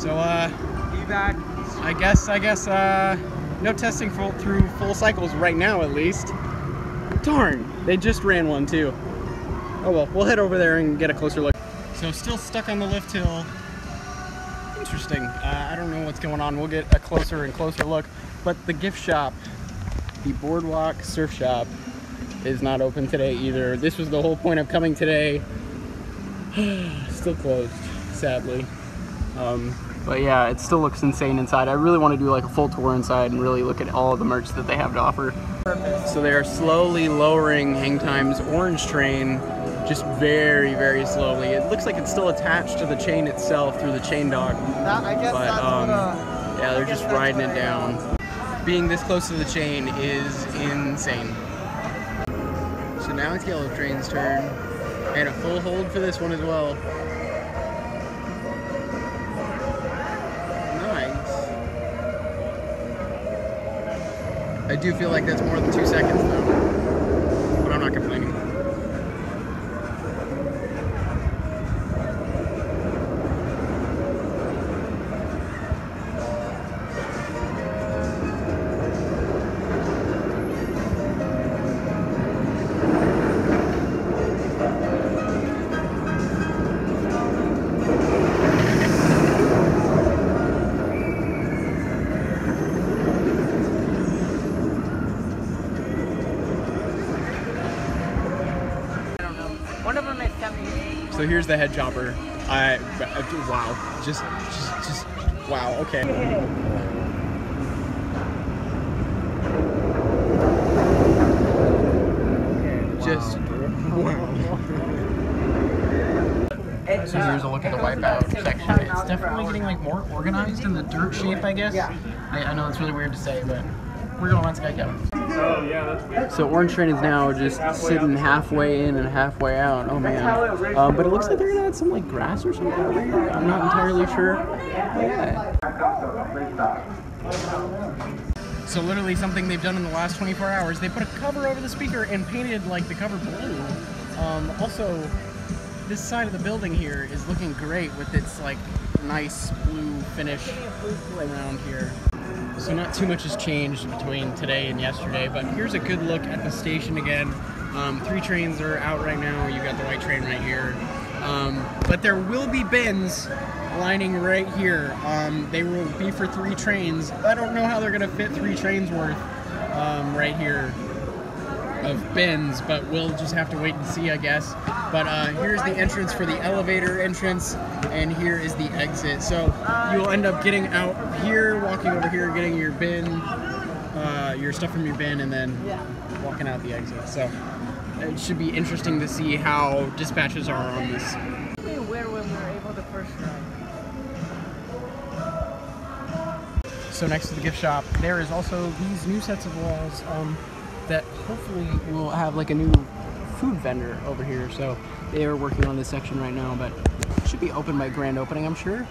So I guess no testing through full cycles right now, at least. Darn, they just ran one too. Oh well, we'll head over there and get a closer look. So still stuck on the lift hill. Interesting. I don't know what's going on. We'll get a closer and closer look. But the gift shop, the Boardwalk Surf Shop, is not open today either. This was the whole point of coming today. Still closed, sadly. But yeah, it still looks insane inside. I really want to do like a full tour inside and really look at all of the merch that they have to offer. So they are slowly lowering Hangtime's orange train, just very, very slowly. It looks like it's still attached to the chain itself through the chain dock. Yeah, they're just riding it down. Being this close to the chain is insane. So now it's Yellow Train's turn, and a full hold for this one as well. I do feel like that's more than 2 seconds though, but I'm not complaining. One of them is coming. So here's the head chopper. Wow, just wow. Okay. Just wow. So here's a look at the wipeout section. It's definitely getting like more organized in the dirt shape, I guess. I know it's really weird to say, but we're gonna let this guy go. Oh yeah, that's weird. So Orange Train is now just sitting halfway in and halfway out. Oh man. But it looks like they're gonna add some like grass or something over here. I'm not entirely sure. Oh, yeah. So literally something they've done in the last 24 hours, they put a cover over the speaker and painted like the cover blue. Also, this side of the building here is looking great with its like nice blue finish around here. So not too much has changed between today and yesterday, but here's a good look at the station again. 3 trains are out right now. You got the white train right here. But there will be bins lining right here. They will be for 3 trains. I don't know how they're gonna fit 3 trains worth right here of bins, but we'll just have to wait and see, I guess. But here's the entrance for the elevator entrance, and here is the exit. So you'll end up getting out here, walking over here, getting your bin, your stuff from your bin, and then walking out the exit. So it should be interesting to see how dispatches are on this. Where we were able to first ride. So next to the gift shop, there is also these new sets of walls that hopefully will have like a new food vendor over here. So they are working on this section right now, but it should be open by grand opening, I'm sure.